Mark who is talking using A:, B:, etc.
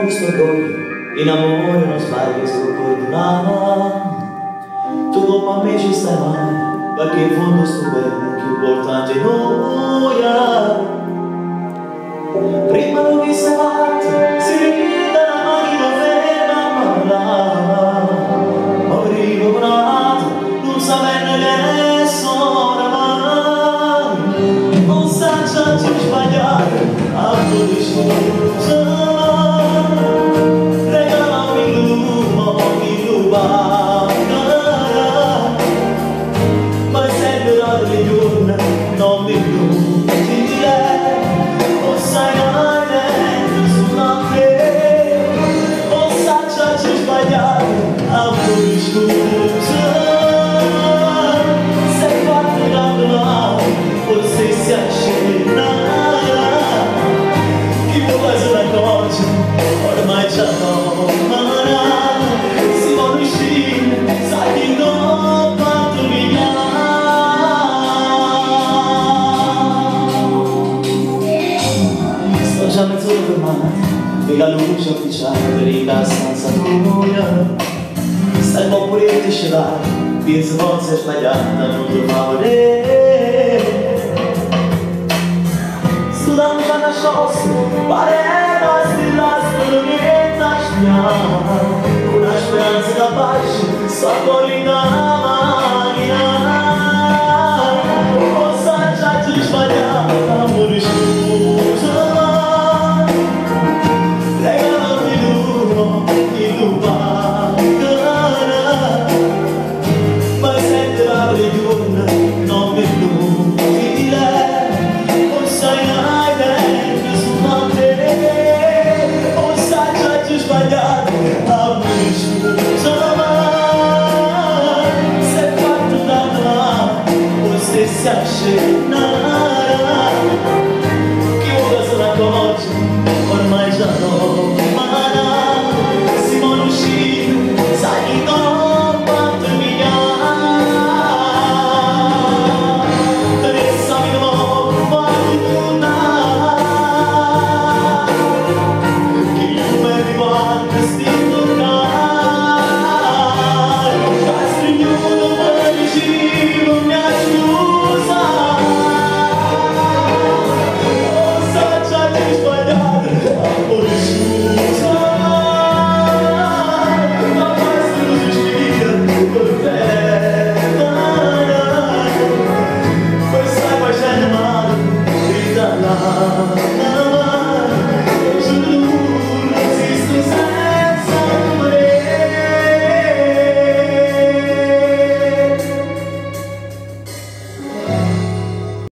A: questo orgoglio, in amore non sbagli, sto perdonando. Tu come me ci stai male, perché in fondo sto bene, che importante è noi. Prima non mi sei fatto, si ride la macchina ferma, ma arrivo con altro, non sapendo che sono mai. Non sa già ti sbagliare, a tutti scusa. Regalami l'uomo, mi ruba. Ma sempre dalle le giorni, non mi illumine. Sai mai dentro sulla te, o sa ci sbagliare, a voi scusa. Sei fatto da bravo, o se si accena. Chi vuole se ne accorge, ormai già no, si vuole uscire, sai che non fatto già mezz'ora fermata e la luce ufficiale per la stanza tua. Stai un po' pure di scelare, penso forse è sbagliata, non trovavo vedere. Studando già nascosto, pareva stillasse l'unietta scignata, una speranza da pace, sta fuori da macchina. O sai già ti sbagliata, amore scusa. Non mi inutile, o sai mai dentro sulla te, o sai già ti sbagliato, a me scusa mai, sei fatto da là, o stessi a scena.